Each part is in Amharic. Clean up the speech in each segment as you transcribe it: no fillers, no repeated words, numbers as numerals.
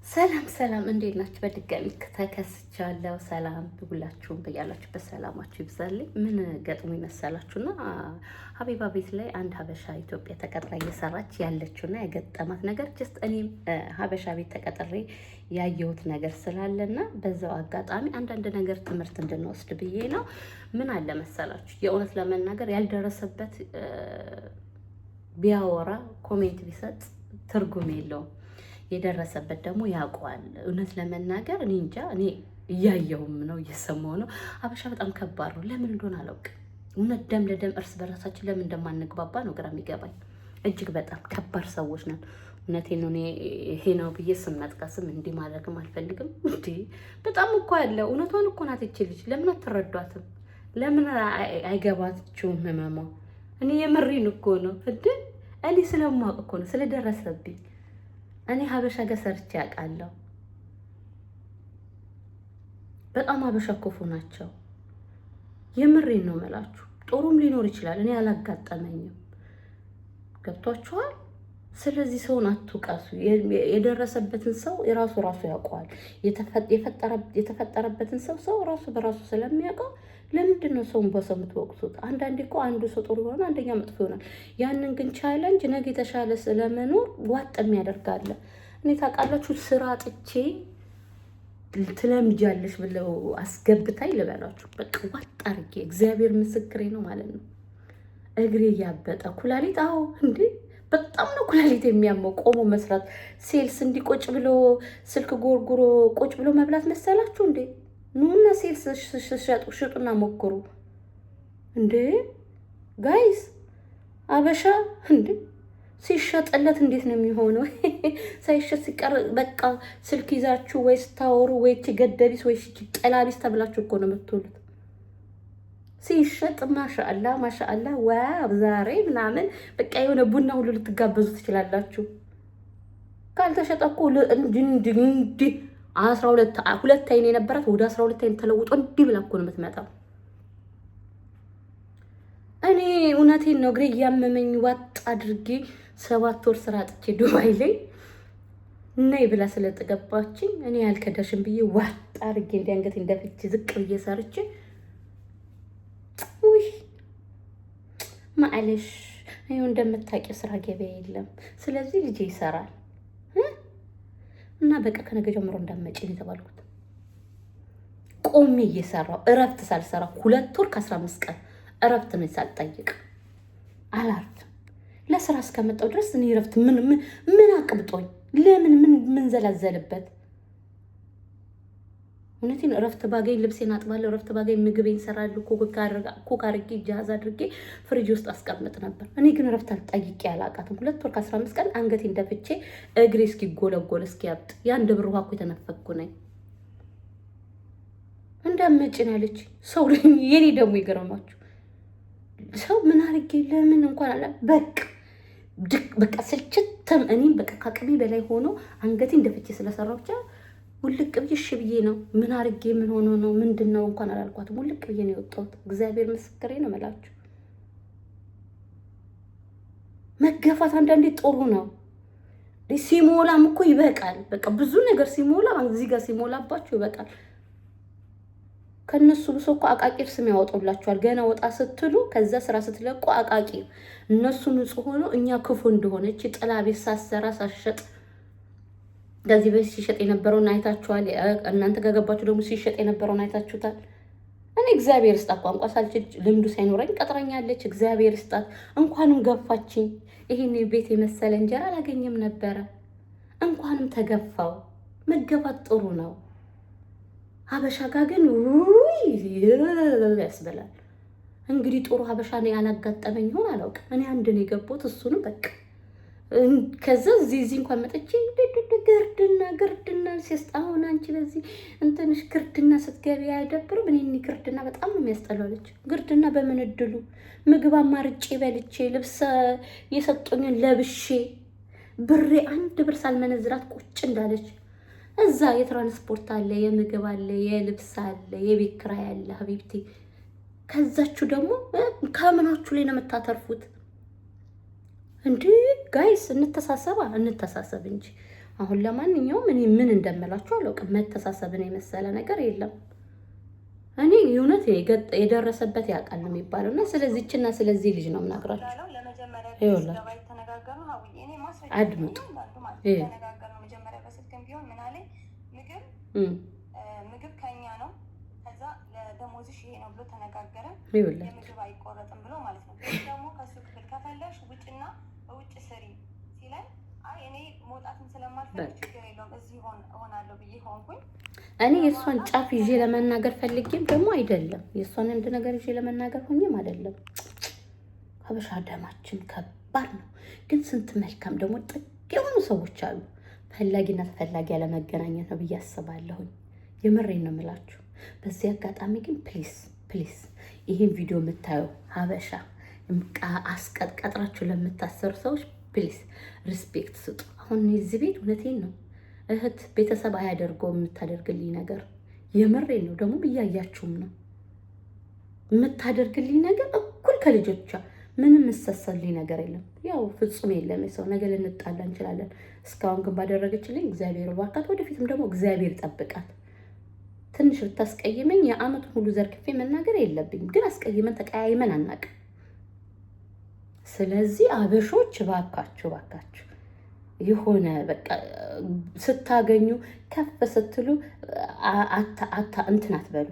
ሰላም እንዴት ናችሁ? በድጋሚ ተከስቻለሁ። ሰላም ሁላችሁም በያላችሁበት ሰላማችሁ ይብዛልኝ። ምን ገጥሞ ይመሰላችሁና ሀቢባ ቤት ላይ አንድ ሀበሻ ኢትዮጵያ ተቀጥራ እየሰራች ያለችውና የገጠማት ነገር ጀስት እኔም ሀበሻ ቤት ተቀጥሬ ያየሁት ነገር ስላለና በዛው አጋጣሚ አንዳንድ ነገር ትምህርት እንድንወስድ ብዬ ነው። ምን አለ መሰላችሁ የእውነት ለመናገር ያልደረሰበት ቢያወራ ኮሜንት ቢሰጥ ትርጉም የለውም። የደረሰበት ደግሞ ያውቀዋል። እውነት ለመናገር እኔ እንጃ፣ እኔ እያየውም ነው እየሰማው ነው። ሀበሻ በጣም ከባድ ነው። ለምን እንደሆነ አላውቅም። እውነት ደም ለደም እርስ በራሳችን ለምን እንደማንግባባ ነው ግራ የሚገባኝ። እጅግ በጣም ከባድ ሰዎች ነን። እውነቴን ነው። ይሄ ነው ብዬ ስም መጥቀስም እንዲህ ማድረግም አልፈልግም። እንዲህ በጣም እኮ ያለ እውነቷን እኮ ናት ይቺ ልጅ። ለምን አትረዷትም? ለምን አይገባችሁም ህመሟ? እኔ የምሬን እኮ ነው እንዴ። እኔ ስለማውቅ እኮ ነው ስለደረሰብኝ። እኔ ሀበሻ ጋር ሰርቼ ያውቃለሁ። በጣም ሀበሻ ክፉ ናቸው። የምሬን ነው መላችሁ። ጦሩም ሊኖር ይችላል፣ እኔ አላጋጠመኝም። ገብቷችኋል? ስለዚህ ሰውን አትውቀሱ። የደረሰበትን ሰው የራሱ ያውቀዋል። የተፈጠረበትን ሰው ራሱ በራሱ ስለሚያውቀው ለምንድን ነው ሰውን በሰው የምትወቅሱት? አንዳንዴ እኮ አንዱ ሰው ጥሩ ይሆናል፣ አንደኛ መጥፎ ይሆናል። ያንን ግን ቻለንጅ ነገ የተሻለ ስለመኖር ዋጥ የሚያደርጋለ። እኔ ታውቃላችሁ ስራ ጥቼ ትለምጃለሽ ብለው አስገብታኝ ልበላችሁ፣ በቃ ዋጥ አድርጌ እግዚአብሔር ምስክሬ ነው ማለት ነው። እግሬ እያበጠ ኩላሊት፣ አዎ እንዴ በጣም ነው ኩላሊት የሚያመው። ቆሞ መስራት ሴልስ እንዲቆጭ ብሎ ስልክ ጎርጉሮ ቁጭ ብሎ መብላት መሰላችሁ እንዴ? ኑና ሴልስ ሽጡና ሞክሩ እንዴ ጋይስ። አበሻ እንዴ ሲሸጥለት እንዴት ነው የሚሆነው? ሳይሸጥ ሲቀር በቃ ስልክ ይዛችሁ ወይ ስታወሩ ወይ ገደቢስ ወይ ጠላቢስ ተብላችሁ እኮ ነው የምትውሉት። ሲሸጥ ማሻአላ ዋው ዛሬ ምናምን በቃ የሆነ ቡና ሁሉ ልትጋበዙ ትችላላችሁ። ካልተሸጠ እኮ እንዲህ 12 አይን የነበራት ወደ 12 አይን ተለውጦ እንዲህ ብላ እኮ ነው የምትመጣው። እኔ እውነቴን ነው እግሬ እያመመኝ ዋጥ አድርጌ 7 ወር ስራ አጥቼ ዱባይ ላይ ነይ ብላ ስለተገባችኝ እኔ ያልከዳሽን ብዬ ዋጥ አድርጌ እንዲያንገት እንደፍቼ ዝቅ ብዬ ሰርቼ ማለሽ አይው እንደምታውቂው ስራ ገበያ የለም። ስለዚህ ልጄ ይሰራል እና በቃ ከነገ ጀምሮ እንዳትመጪ ነው የተባልኩት። ቆሜ እየሰራው እረፍት ሳልሰራ 2 ወር ከ15 ቀን እረፍት ነው ሳልጠይቅ አላርፍም። ለስራ እስከመጣው ድረስ እኔ እረፍት ምን አቅብጦኝ ለምን ምን ዘላዘልበት? እውነቴን እረፍት ባገኝ ልብሴን አጥባለሁ፣ እረፍት ባገኝ ምግቤን እሰራለሁ፣ ኩክ አድርጌ ጃዝ አድርጌ ፍሪጅ ውስጥ አስቀምጥ ነበር። እኔ ግን እረፍት አልጠይቄ አላውቃትም። 2 ወር ከ15 ቀን አንገቴን ደፍቼ እግሬ እስኪጎለጎል እስኪያብጥ የአንድ ብር ውሃ እኮ የተነፈኩ ነኝ። እንዳመጭን ያለች ሰው የኔ ደግሞ ይገርማችሁ ሰው ምን አድርጌ ለምን እንኳን አለ በቃ ስልችትም እኔም በቃ ከአቅሜ በላይ ሆኖ አንገቴን ደፍቼ ስለሰራው ብቻ ውልቅ ብዬ እሺ ብዬ ነው። ምን አድርጌ ምን ሆኖ ነው ምንድን ነው እንኳን አላልኳትም። ውልቅ ብዬ ነው የወጣሁት። እግዚአብሔር ምስክሬ ነው የምላችሁ። መገፋት አንዳንዴ ጥሩ ነው። ሲሞላም እኮ ይበቃል። በቃ ብዙ ነገር ሲሞላ እዚህ ጋር ሲሞላባችሁ ይበቃል። ከነሱ ብሶ እኮ አቃቂር ስም ያወጡላችኋል ገና ወጣ ስትሉ። ከዛ ስራ ስትለቁ አቃቂር እነሱ ንጹህ ሆኖ እኛ ክፉ እንደሆነች ጥላ ቤት ሳሰራ ሳሸጥ ከዚህ በፊት ሲሸጥ የነበረውን አይታችኋል። እናንተ ከገባችሁ ደግሞ ሲሸጥ የነበረውን አይታችሁታል። እኔ እግዚአብሔር ስጣት ቋንቋ ሳልችል ልምዱ ሳይኖረኝ ቀጥረኛለች። እግዚአብሔር ስጣት። እንኳንም ገፋችኝ። ይሄን ቤት የመሰለ እንጀራ አላገኘም ነበረ። እንኳንም ተገፋው። መገፋት ጥሩ ነው። ሀበሻ ጋር ግን ያስበላል። እንግዲህ ጥሩ ሀበሻ ነው ያላጋጠመኝ ይሆን አላውቅም። እኔ አንድ ነው የገባሁት፣ እሱንም በቃ ከዛ እዚህ እንኳን መጥቼ ግርድና ሲያስጣሁን አንቺ በዚህ እንትንሽ ግርድና ስትገቢ አይደብርም? እኔ ግርድና በጣም ነው የሚያስጠላለች። ግርድና በምን እድሉ ምግብ አማርጬ በልቼ ልብስ የሰጡኝን ለብሼ ብሬ 1 ብር ሳልመነዝራት ቁጭ እንዳለች እዛ የትራንስፖርት አለ፣ የምግብ አለ፣ የልብስ አለ፣ የቤት ኪራይ አለ። ሀቢብቲ ከዛችሁ ደግሞ ከምናችሁ ላይ ነው የምታተርፉት? እንዴ ጋይስ እንተሳሰብ እንጂ አሁን ለማንኛውም እኔ ምን እንደምላችሁ አላውቅም። መተሳሰብን የመሰለ ነገር የለም። እኔ የእውነት የደረሰበት ያውቃል ነው የሚባለው። እና ስለዚህችና ስለዚህ ልጅ ነው የምናግራችሁ። ይኸውላችሁ አድምጡ። ምግብ ከኛ ነው፣ ከዛ ለደሞዝሽ ይሄ ነው ብሎ ተነጋገረ። የምግብ አይቆረጥም ብሎ ማለት ነው። ደግሞ ከሱ ክፍል ከፈለሽ ውጭና ውጭ ስሪ ሲለኝ አይ እኔ መውጣትን ስለማልፈልግ ችግር የለውም እዚህ ሆናለሁ ብዬ ሆንኩኝ። እኔ የእሷን ጫፍ ይዤ ለመናገር ፈልጌም ደግሞ አይደለም፣ የእሷን አንድ ነገር ይዤ ለመናገር ሆኜም አይደለም። ሀበሻ ደማችን ከባድ ነው። ግን ስንት መልካም ደግሞ ጥቅ የሆኑ ሰዎች አሉ። ፈላጊና ተፈላጊ ያለመገናኘት ነው ብዬ አስባለሁኝ። የምሬን ነው የምላችሁ። በዚህ አጋጣሚ ግን ፕሊስ ይህን ቪዲዮ የምታዩ ሀበሻ አስቀጥራችሁ ለምታሰሩ ሰዎች ፕሊስ ሪስፔክት ስጡ። አሁን እዚህ ቤት እውነቴን ነው እህት ቤተሰብ አያደርገው የምታደርግልኝ ነገር የምሬን ነው። ደግሞ እያያችሁም ነው የምታደርግልኝ ነገር እኩል ከልጆቿ ምንም መሰሰልኝ ነገር የለም። ያው ፍጹም የለም ሰው ነገር ልንጣላ እንችላለን። እስካሁን ግን ባደረገችልኝ እግዚአብሔር ባርካት፣ ወደፊትም ደግሞ እግዚአብሔር ጠብቃት። ትንሽ ብታስቀይመኝ የአመቱን ሁሉ ዘርግፌ መናገር የለብኝም፣ ግን አስቀይመን ተቀያይመን አናውቅም። ስለዚህ አበሾች ባካችሁ የሆነ በቃ ስታገኙ ከፍ ስትሉ እንትን አትበሉ፣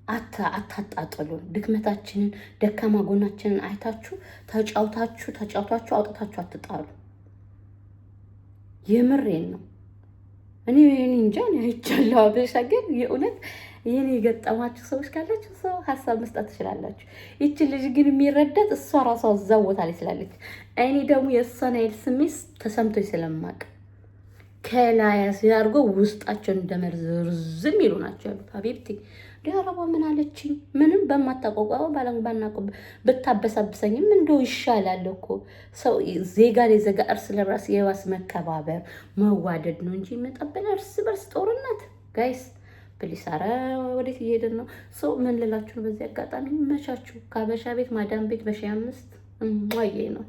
አታጣጥሉን። ድክመታችንን ደካማ ጎናችንን አይታችሁ ተጫውታችሁ አውጥታችሁ አትጣሉ። የምሬን ነው። እኔ እንጃ አይቻለሁ። አበሻ ግን የእውነት ይህን የገጠማችሁ ሰዎች ካላችሁ ሰው ሀሳብ መስጠት ትችላላችሁ። ይቺ ልጅ ግን የሚረዳት እሷ ራሷ እዛ ቦታ ላይ ስላለች፣ እኔ ደግሞ የእሷን አይል ስሜት ተሰምቶኝ ስለማቅ ከላይ ሲያርጎ ውስጣቸውን እንደመርዝም ይሉ ናቸው ያሉት። ሀቢብቲ ዲያረባ ምን አለችኝ? ምንም በማታቋቋው ባናቆ ብታበሳብሰኝም እንደው ይሻላል እኮ ሰው ዜጋ ላይ ዘጋ እርስ ለራስ የዋስ መከባበር መዋደድ ነው እንጂ መጠበል እርስ በርስ ጦርነት። ጋይስ ፕሊስ፣ ኧረ ወዴት እየሄድን ነው? ሰው ምን ልላችሁ ነው? በዚህ አጋጣሚ መቻችሁ ከሀበሻ ቤት ማዳም ቤት በ5 ነው